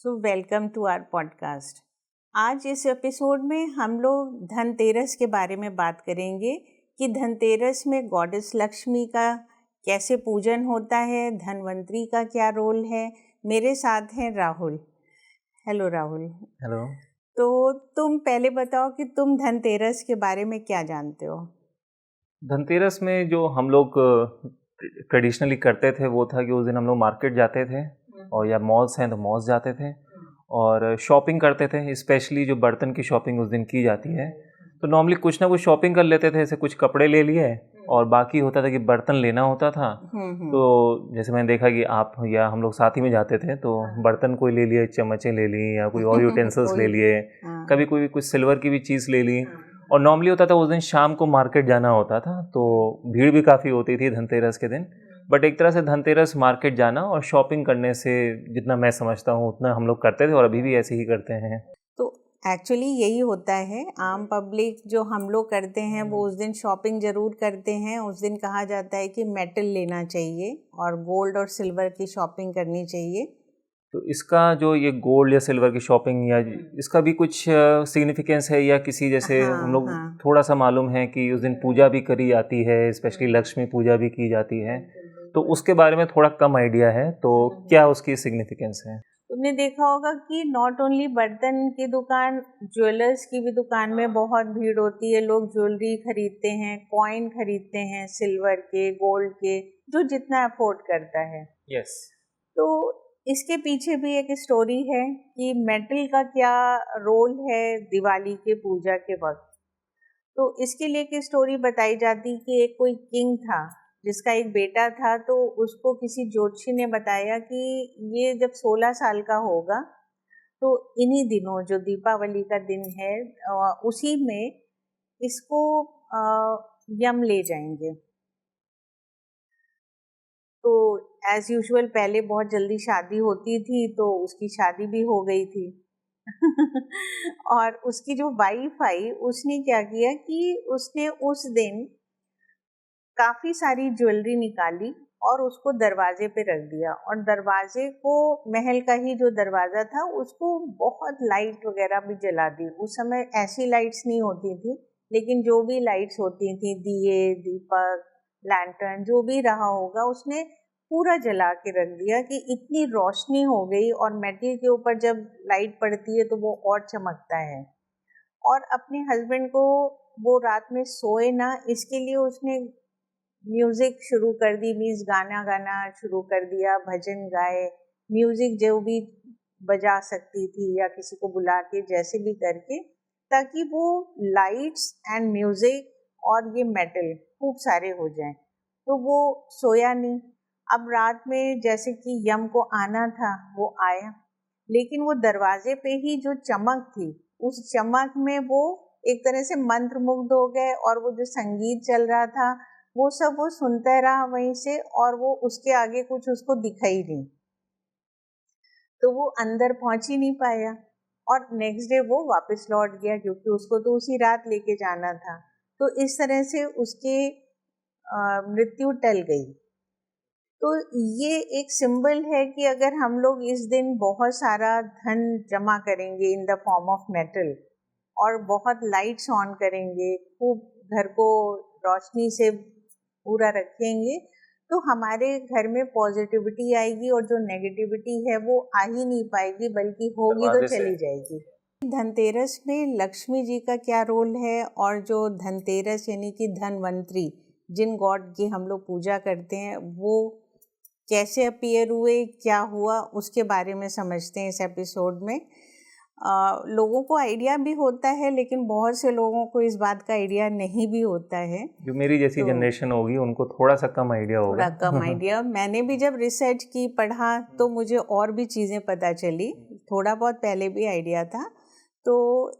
So welcome to our podcast. आज इस episode में हम लोग धनतेरस के बारे में बात करेंगे कि धनतेरस में गॉडेस लक्ष्मी का कैसे पूजन होता है, धनवंतरी का क्या रोल है। मेरे साथ हैं राहुल। हेलो राहुल। हेलो। तो तुम पहले बताओ कि तुम धनतेरस के बारे में क्या जानते हो। धनतेरस में जो हम लोग ट्रेडिशनली करते थे वो था कि उस दिन हम लोग मार्केट जाते थे और या मॉल्स हैं तो मॉल्स जाते थे और शॉपिंग करते थे। स्पेशली जो बर्तन की शॉपिंग उस दिन की जाती है तो नॉर्मली कुछ ना कुछ शॉपिंग कर लेते थे। जैसे कुछ कपड़े ले लिए और बाकी होता था कि बर्तन लेना होता था। तो जैसे मैंने देखा कि आप या हम लोग साथ ही में जाते थे तो बर्तन कोई ले लिए, चम्मचें ले ली या कोई और यूटेंसिल्स ले लिए, कभी कोई कुछ सिल्वर की भी चीज़ ले ली। और नॉर्मली होता था उस दिन शाम को मार्केट जाना होता था तो भीड़ भी काफ़ी होती थी धनतेरस के दिन। बट एक तरह से धनतेरस मार्केट जाना और शॉपिंग करने से जितना मैं समझता हूँ उतना हम लोग करते थे और अभी भी ऐसे ही करते हैं। तो एक्चुअली यही होता है, आम पब्लिक जो हम लोग करते हैं वो उस दिन शॉपिंग ज़रूर करते हैं। उस दिन कहा जाता है कि मेटल लेना चाहिए और गोल्ड और सिल्वर की शॉपिंग करनी चाहिए। तो इसका जो ये गोल्ड या सिल्वर की शॉपिंग या इसका भी कुछ सिग्निफिकेंस है या किसी जैसे हम लोग थोड़ा सा मालूम है कि उस दिन पूजा भी करी जाती है, स्पेशली लक्ष्मी पूजा भी की जाती है, तो उसके बारे में थोड़ा कम आइडिया है। तो क्या उसकी सिग्निफिकेंस है? तुमने देखा होगा कि नॉट ओनली बर्तन की दुकान, ज्वेलर्स की भी दुकान में बहुत भीड़ होती है। लोग ज्वेलरी खरीदते हैं, कॉइन खरीदते हैं, सिल्वर के, गोल्ड के, जो जितना अफोर्ड करता है। यस। तो इसके पीछे भी एक स्टोरी है कि मेटल का क्या रोल है दिवाली के पूजा के वक्त। तो इसके लिए एक स्टोरी बताई जाती कि एक कोई किंग था जिसका एक बेटा था, तो उसको किसी ज्योतिषी ने बताया कि ये जब 16 साल का होगा तो इन्हीं दिनों जो दीपावली का दिन है उसी में इसको यम ले जाएंगे। तो एज यूजुअल पहले बहुत जल्दी शादी होती थी तो उसकी शादी भी हो गई थी। और उसकी जो वाइफ आई उसने क्या किया कि उसने उस दिन काफी सारी ज्वेलरी निकाली और उसको दरवाजे पे रख दिया। और दरवाजे को, महल का ही जो दरवाजा था, उसको बहुत लाइट वगैरह भी जला दी। उस समय ऐसी लाइट्स नहीं होती थी, लेकिन जो भी लाइट्स होती थी, दिए, दीपक, लैंटर्न, जो भी रहा होगा, उसने पूरा जला के रख दिया कि इतनी रोशनी हो गई। और मेटल के ऊपर जब लाइट पड़ती है तो वो और चमकता है। और अपने हस्बैंड को वो रात में सोए ना, इसके लिए उसने म्यूजिक शुरू कर दी, मीन्स गाना गाना शुरू कर दिया, भजन गाए, म्यूजिक जो भी बजा सकती थी या किसी को बुला के जैसे भी करके, ताकि वो लाइट्स एंड म्यूजिक और ये मेटल खूब सारे हो जाएं। तो वो सोया नहीं। अब रात में जैसे कि यम को आना था वो आया, लेकिन वो दरवाजे पे ही जो चमक थी, उस चमक में वो एक तरह से मंत्रमुग्ध हो गए। और वो जो संगीत चल रहा था वो सब वो सुनता रहा वहीं से, और वो उसके आगे कुछ उसको दिखा ही नहीं, तो वो अंदर पहुंच ही नहीं पाया। और नेक्स्ट डे वो वापस लौट गया क्योंकि उसको तो उसी रात लेके जाना था। तो इस तरह से उसकी मृत्यु टल गई। तो ये एक सिंबल है कि अगर हम लोग इस दिन बहुत सारा धन जमा करेंगे in the form of metal और बहुत लाइट्स ऑन करेंगे, खूब घर को रोशनी से पूरा रखेंगे, तो हमारे घर में पॉजिटिविटी आएगी और जो नेगेटिविटी है वो आ ही नहीं पाएगी, बल्कि होगी तो चली जाएगी। धनतेरस में लक्ष्मी जी का क्या रोल है, और जो धनतेरस यानी कि धनवंतरी, जिन गॉड की हम लोग पूजा करते हैं, वो कैसे अपीयर हुए, क्या हुआ, उसके बारे में समझते हैं इस एपिसोड में। लोगों को आइडिया भी होता है, लेकिन बहुत से लोगों को इस बात का आइडिया नहीं भी होता है। जो मेरी जैसी जनरेशन होगी उनको थोड़ा सा कम आइडिया होगा। थोड़ा कम आइडिया। मैंने भी जब रिसर्च की, पढ़ा, तो मुझे और भी चीज़ें पता चली। थोड़ा बहुत पहले भी आइडिया था। तो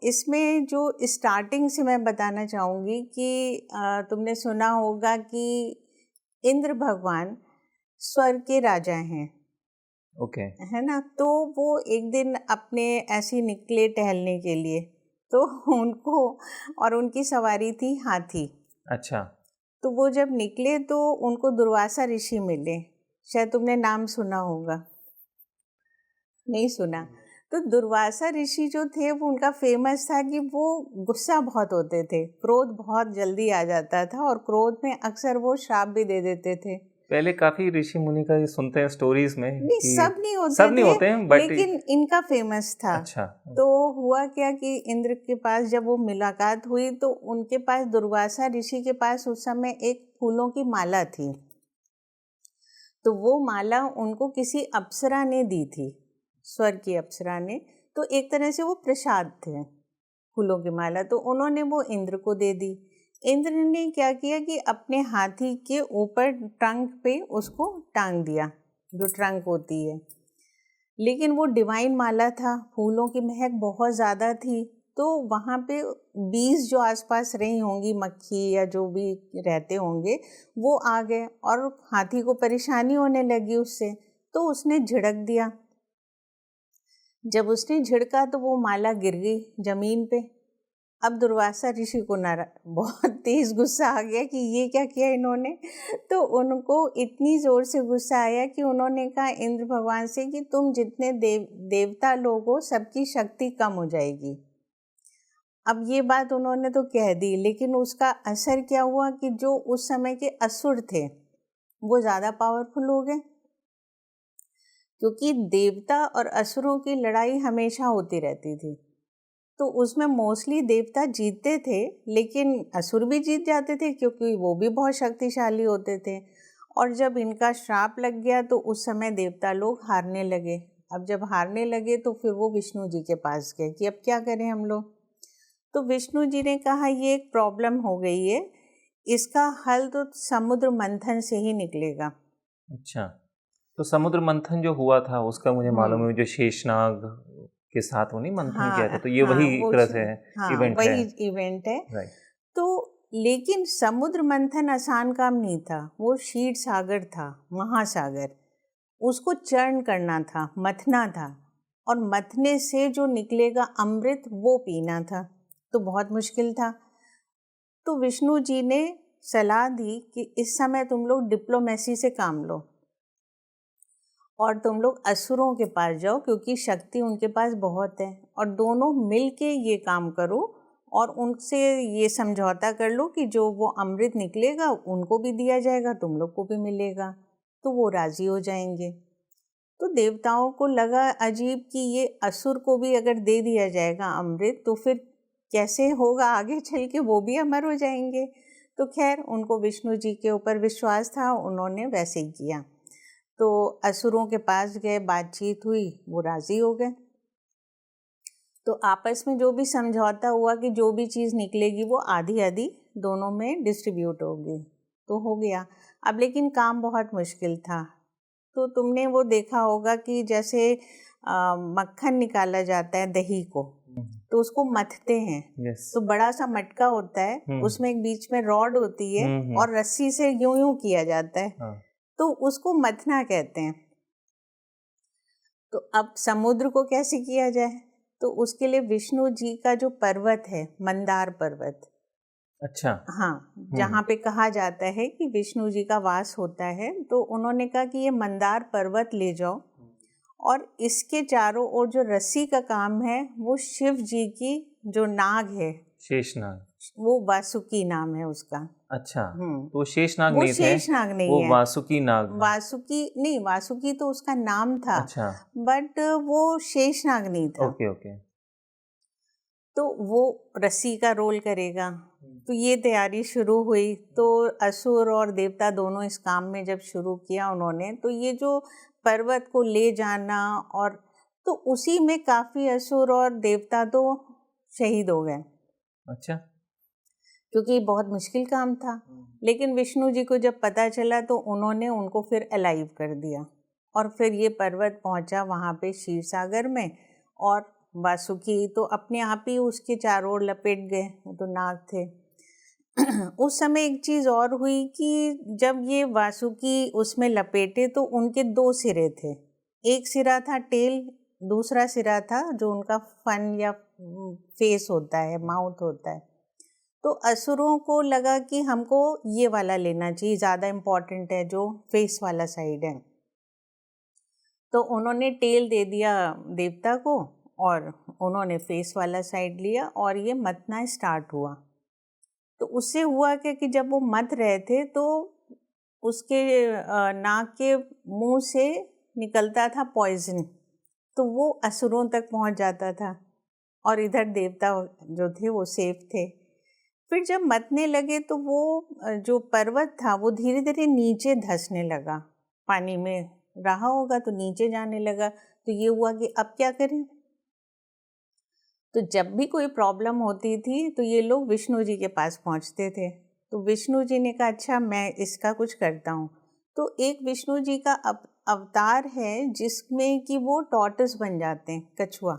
इसमें जो स्टार्टिंग से मैं बताना चाहूँगी कि तुमने सुना होगा कि इंद्र भगवान स्वर्ग के राजा हैं। ओके। है ना। तो वो एक दिन अपने ऐसे निकले टहलने के लिए, तो उनको, और उनकी सवारी थी हाथी। अच्छा। तो वो जब निकले तो उनको दुर्वासा ऋषि मिले। शायद तुमने नाम सुना होगा, नहीं सुना। तो दुर्वासा ऋषि जो थे वो उनका फेमस था कि वो गुस्सा बहुत होते थे, क्रोध बहुत जल्दी आ जाता था और क्रोध में अक्सर वो श्राप भी दे देते थे। पहले काफी ऋषि मुनि का ये सुनते हैं स्टोरीज में नहीं, कि सब नहीं होते हैं बट लेकिन इनका फेमस था। अच्छा। तो हुआ क्या कि इंद्र के पास जब वो मुलाकात हुई तो उनके पास, दुर्वासा ऋषि के पास उस समय एक फूलों की माला थी। तो वो माला उनको किसी अप्सरा ने दी थी, स्वर्ग की अप्सरा ने। तो एक तरह से वो प्रसाद थे, फूलों की माला। तो उन्होंने वो इंद्र को दे दी। इंद्र ने क्या किया कि अपने हाथी के ऊपर ट्रंक पे उसको टांग दिया, जो ट्रंक होती है। लेकिन वो डिवाइन माला था, फूलों की महक बहुत ज़्यादा थी। तो वहाँ पे बीज जो आसपास रही होंगी, मक्खी या जो भी रहते होंगे, वो आ गए और हाथी को परेशानी होने लगी उससे। तो उसने झिड़क दिया। जब उसने झिड़का तो वो माला गिर गई ज़मीन पे। अब दुर्वासा ऋषि को बहुत तेज गुस्सा आ गया कि ये क्या किया इन्होंने। तो उनको इतनी ज़ोर से गुस्सा आया कि उन्होंने कहा इंद्र भगवान से कि तुम जितने देवता लोग हो, सबकी शक्ति कम हो जाएगी। अब ये बात उन्होंने तो कह दी, लेकिन उसका असर क्या हुआ कि जो उस समय के असुर थे वो ज़्यादा पावरफुल हो गए, क्योंकि देवता और असुरों की लड़ाई हमेशा होती रहती थी। तो उसमें मोस्टली देवता जीतते थे, लेकिन असुर भी जीत जाते थे क्योंकि वो भी बहुत शक्तिशाली होते थे। और जब इनका श्राप लग गया तो उस समय देवता लोग हारने लगे। अब जब हारने लगे तो फिर वो विष्णु जी के पास गए कि अब क्या करें हम लोग। तो विष्णु जी ने कहा ये एक प्रॉब्लम हो गई है, इसका हल तो समुद्र मंथन से ही निकलेगा। अच्छा, तो समुद्र मंथन जो हुआ था उसका मुझे मालूम है, जो शेषनाग के साथ वो नहीं मंथन किया था, तो ये वही एक तरह से इवेंट है। वही इवेंट है। राइट। तो लेकिन समुद्र मंथन आसान काम नहीं था, वो क्षीर सागर था, महासागर। उसको चर्ण करना था, मथना था, और मथने से जो निकलेगा अमृत वो पीना था। तो बहुत मुश्किल था। तो विष्णु जी ने सलाह दी कि इस समय तुम लोग डिप्लोमेसी से काम लो और तुम लोग असुरों के पास जाओ, क्योंकि शक्ति उनके पास बहुत है, और दोनों मिल के ये काम करो और उनसे ये समझौता कर लो कि जो वो अमृत निकलेगा उनको भी दिया जाएगा, तुम लोग को भी मिलेगा। तो वो राज़ी हो जाएंगे। तो देवताओं को लगा अजीब कि ये असुर को भी अगर दे दिया जाएगा अमृत तो फिर कैसे होगा आगे चल के, वो भी अमर हो जाएंगे। तो खैर उनको विष्णु जी के ऊपर विश्वास था, उन्होंने वैसे ही किया। तो असुरों के पास गए, बातचीत हुई, वो राज़ी हो गए। तो आपस में जो भी समझौता हुआ कि जो भी चीज़ निकलेगी वो आधी आधी दोनों में डिस्ट्रीब्यूट होगी, तो हो गया। अब लेकिन काम बहुत मुश्किल था। तो तुमने वो देखा होगा कि जैसे मक्खन निकाला जाता है दही को, तो उसको मथते हैं। तो बड़ा सा मटका होता है, उसमें एक बीच में रॉड होती है और रस्सी से यूं यूं किया जाता है, तो उसको मथना कहते हैं। तो अब समुद्र को कैसे किया जाए, तो उसके लिए विष्णु जी का जो पर्वत है, मंदार पर्वत, अच्छा, हाँ, जहाँ पे कहा जाता है कि विष्णु जी का वास होता है, तो उन्होंने कहा कि ये मंदार पर्वत ले जाओ और इसके चारों ओर जो रस्सी का काम है वो शिव जी की जो नाग है, शेषनाग, वो वासुकी नाम है उसका। अच्छा, तो शेषनाग वो नहीं थे, शेषनाग नहीं वो है, वासुकी नाग। वासुकी नहीं, वासुकी तो उसका नाम था। अच्छा, बट वो शेषनाग नहीं था। Okay okay. तो वो रस्सी का रोल करेगा। तो ये तैयारी शुरू हुई। तो असुर और देवता दोनों इस काम में जब शुरू किया उन्होंने, तो ये जो पर्वत को ले जाना, और तो उसी में काफ़ी असुर और देवता तो शहीद हो गए। अच्छा, क्योंकि बहुत मुश्किल काम था। लेकिन विष्णु जी को जब पता चला तो उन्होंने उनको फिर अलाइव कर दिया, और फिर ये पर्वत पहुंचा वहाँ पे क्षीर सागर में, और वासुकी तो अपने आप ही उसके चारों ओर लपेट गए, वो तो नाग थे। उस समय एक चीज़ और हुई कि जब ये वासुकी उसमें लपेटे तो उनके दो सिरे थे, एक सिरा था टेल, दूसरा सिरा था जो उनका फन या फेस होता है, माउथ होता है। तो असुरों को लगा कि हमको ये वाला लेना चाहिए, ज़्यादा इम्पॉर्टेंट है जो फेस वाला साइड है। तो उन्होंने टेल दे दिया देवता को और उन्होंने फेस वाला साइड लिया और ये मतना स्टार्ट हुआ। तो उससे हुआ क्या कि जब वो मथ रहे थे तो उसके नाक के मुंह से निकलता था पॉइजन, तो वो असुरों तक पहुंच जाता था और इधर देवता जो थे वो सेफ थे। फिर जब मथने लगे तो वो जो पर्वत था वो धीरे धीरे नीचे धंसने लगा, पानी में रहा होगा तो नीचे जाने लगा। तो ये हुआ कि अब क्या करें। तो जब भी कोई प्रॉब्लम होती थी तो ये लोग विष्णु जी के पास पहुंचते थे। तो विष्णु जी ने कहा अच्छा मैं इसका कुछ करता हूँ। तो एक विष्णु जी का अवतार है जिसमें कि वो टॉर्टस बन जाते हैं, कछुआ।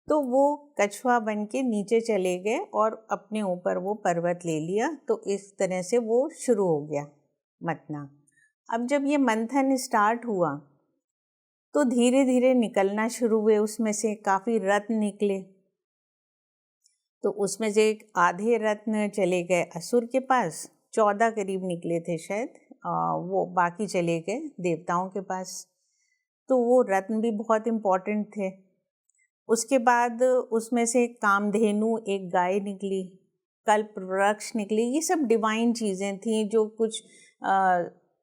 तो वो कछुआ बन के नीचे चले गए और अपने ऊपर वो पर्वत ले लिया। तो इस तरह से वो शुरू हो गया मथना। अब जब ये मंथन स्टार्ट हुआ तो धीरे धीरे निकलना शुरू हुए, उसमें से काफ़ी रत्न निकले। तो उसमें से एक आधे रत्न चले गए असुर के पास, 14 करीब निकले थे शायद, वो बाकी चले गए देवताओं के पास। तो वो रत्न भी बहुत इम्पोर्टेंट थे। उसके बाद उसमें से कामधेनु एक गाय निकली, कल्प वृक्ष निकली। ये सब डिवाइन चीज़ें थी जो कुछ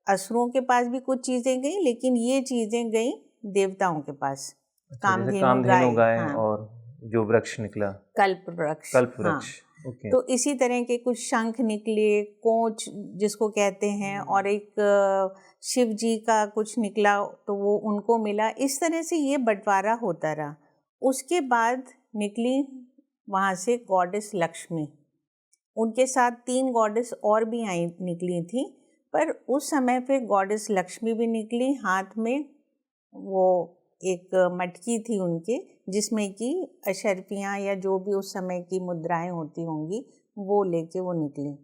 असुरों के पास भी कुछ चीज़ें गई, लेकिन ये चीज़ें गई देवताओं के पास। कामधेनु गाय हाँ, और जो वृक्ष निकला कल्प वृक्ष। कल्प हाँ, वृक्ष। ओके। तो इसी तरह के कुछ शंख निकले, कोच जिसको कहते हैं, और एक शिव जी का कुछ निकला तो वो उनको मिला। इस तरह से ये बंटवारा होता रहा। उसके बाद निकली वहाँ से गॉडेस लक्ष्मी, उनके साथ 3 गॉडेस और भी आई निकली थी। पर उस समय फिर गॉडेस लक्ष्मी भी निकली, हाथ में वो एक मटकी थी उनके जिसमें कि अशर्पियाँ या जो भी उस समय की मुद्राएं होती होंगी वो लेके वो निकली।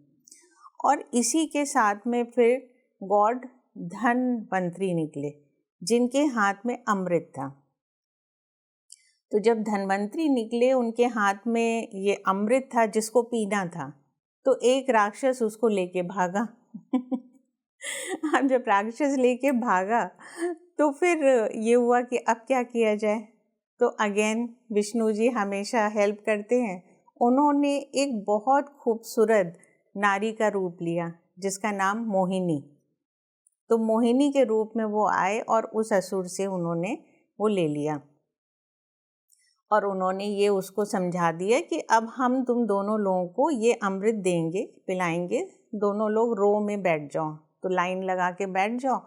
और इसी के साथ में फिर गॉड धनवंतरी निकले जिनके हाथ में अमृत था। तो जब धनवंतरी निकले उनके हाथ में ये अमृत था जिसको पीना था, तो एक राक्षस उसको लेके भागा। अब जब राक्षस लेके भागा तो फिर ये हुआ कि अब क्या किया जाए। तो अगेन विष्णु जी हमेशा हेल्प करते हैं। उन्होंने एक बहुत खूबसूरत नारी का रूप लिया जिसका नाम मोहिनी। तो मोहिनी के रूप में वो आए और उस असुर से उन्होंने वो ले लिया और उन्होंने ये उसको समझा दिया कि अब हम तुम दोनों लोगों को ये अमृत देंगे, पिलाएंगे, दोनों लोग रो में बैठ जाओ। तो लाइन लगा के बैठ जाओ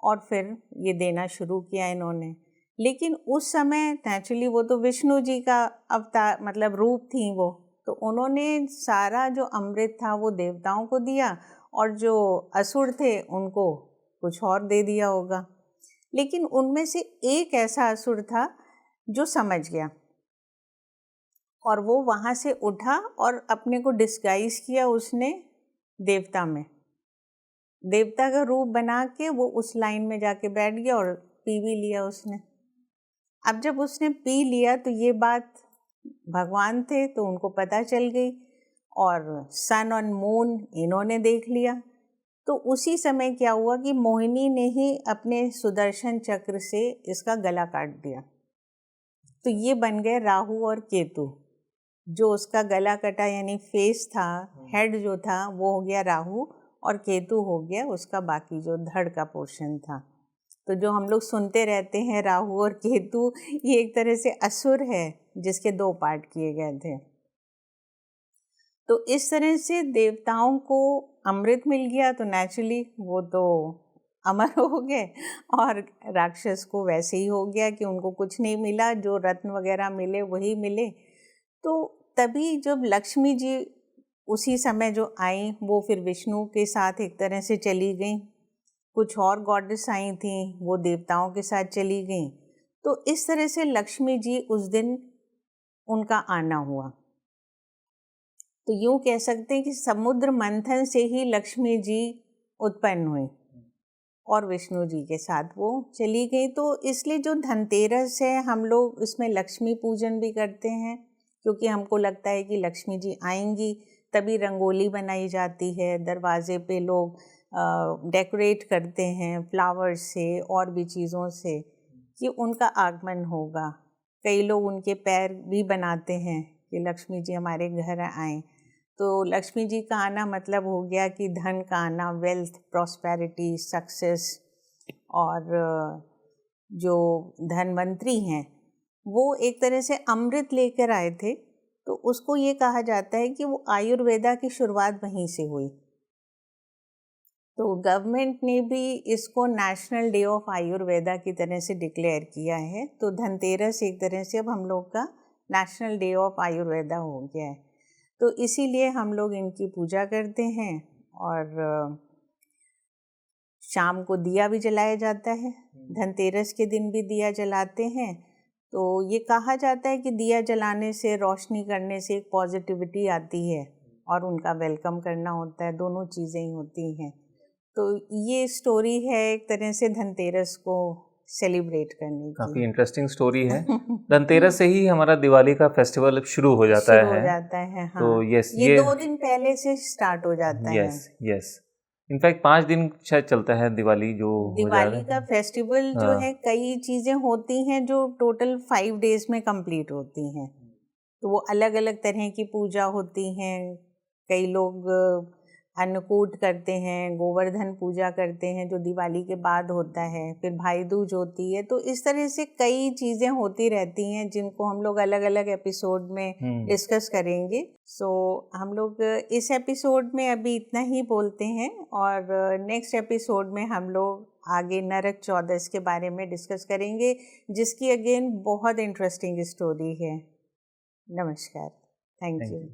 और फिर ये देना शुरू किया इन्होंने। लेकिन उस समय नेचुरली वो तो विष्णु जी का अवतार मतलब रूप थी वो, तो उन्होंने सारा जो अमृत था वो देवताओं को दिया और जो असुर थे उनको कुछ और दे दिया होगा। लेकिन उनमें से एक ऐसा असुर था जो समझ गया और वो वहाँ से उठा और अपने को डिस्गाइज किया उसने देवता में, देवता का रूप बना के वो उस लाइन में जाके बैठ गया और पी भी लिया उसने। अब जब उसने पी लिया तो ये बात भगवान थे तो उनको पता चल गई और सन और मून इन्होंने देख लिया। तो उसी समय क्या हुआ कि मोहिनी ने ही अपने सुदर्शन चक्र से इसका गला काट दिया। तो ये बन गए राहु और केतु। जो उसका गला कटा यानी फेस था, हेड जो था वो हो गया राहु और केतु हो गया उसका बाकी जो धड़ का पोर्शन था। तो जो हम लोग सुनते रहते हैं राहु और केतु, ये एक तरह से असुर है जिसके 2 पार्ट किए गए थे। तो इस तरह से देवताओं को अमृत मिल गया तो नेचुरली वो तो अमर हो गए और राक्षस को वैसे ही हो गया कि उनको कुछ नहीं मिला, जो रत्न वगैरह मिले वही मिले। तो तभी जब लक्ष्मी जी उसी समय जो आई वो फिर विष्णु के साथ एक तरह से चली गई, कुछ और गॉडेस आई थी वो देवताओं के साथ चली गई। तो इस तरह से लक्ष्मी जी उस दिन उनका आना हुआ। तो यूँ कह सकते हैं कि समुद्र मंथन से ही लक्ष्मी जी उत्पन्न हुई और विष्णु जी के साथ वो चली गई। तो इसलिए जो धनतेरस है हम लोग इसमें लक्ष्मी पूजन भी करते हैं, क्योंकि हमको लगता है कि लक्ष्मी जी आएंगी, तभी रंगोली बनाई जाती है, दरवाजे पे लोग डेकोरेट करते हैं फ्लावर्स से और भी चीज़ों से कि उनका आगमन होगा। कई लोग उनके पैर भी बनाते हैं कि लक्ष्मी जी हमारे घर आएं। तो लक्ष्मी जी का आना मतलब हो गया कि धन का आना, वेल्थ, प्रॉस्पेरिटी, सक्सेस। और जो धनवंतरी हैं वो एक तरह से अमृत लेकर आए थे, तो उसको ये कहा जाता है कि वो आयुर्वेदा की शुरुआत वहीं से हुई। तो गवर्नमेंट ने भी इसको नेशनल डे ऑफ आयुर्वेदा की तरह से डिक्लेयर किया है। तो धनतेरस एक तरह से अब हम लोग का नेशनल डे ऑफ आयुर्वेदा हो गया है। तो इसीलिए हम लोग इनकी पूजा करते हैं और शाम को दिया भी जलाया जाता है। धनतेरस के दिन भी दिया जलाते हैं। तो ये कहा जाता है कि दिया जलाने से, रोशनी करने से एक पॉजिटिविटी आती है और उनका वेलकम करना होता है, दोनों चीज़ें ही होती हैं। तो ये स्टोरी है एक तरह से धनतेरस को सेलिब्रेट करने की। काफ़ी इंटरेस्टिंग स्टोरी है। धनतेरस से ही हमारा दिवाली का फेस्टिवल शुरू हो जाता है। शुरू हो जाता है, हाँ। तो यस, ये 2 दिन पहले से स्टार्ट हो जाता है। यस। इनफैक्ट 5 दिन शायद चलता है दिवाली जो दिवाली का फेस्टिवल जो है, कई चीज़ें होती हैं जो टोटल 5 डेज में कंप्लीट होती हैं। तो वो अलग अलग तरह की पूजा होती हैं। कई लोग अन्नकूट करते हैं, गोवर्धन पूजा करते हैं जो दिवाली के बाद होता है, फिर भाई दूज होती है। तो इस तरह से कई चीज़ें होती रहती हैं जिनको हम लोग अलग अलग एपिसोड में डिस्कस करेंगे। सो हम लोग इस एपिसोड में अभी इतना ही बोलते हैं और नेक्स्ट एपिसोड में हम लोग आगे नरक चौदस के बारे में डिस्कस करेंगे, जिसकी अगेन बहुत इंटरेस्टिंग स्टोरी है। नमस्कार, थैंक यू।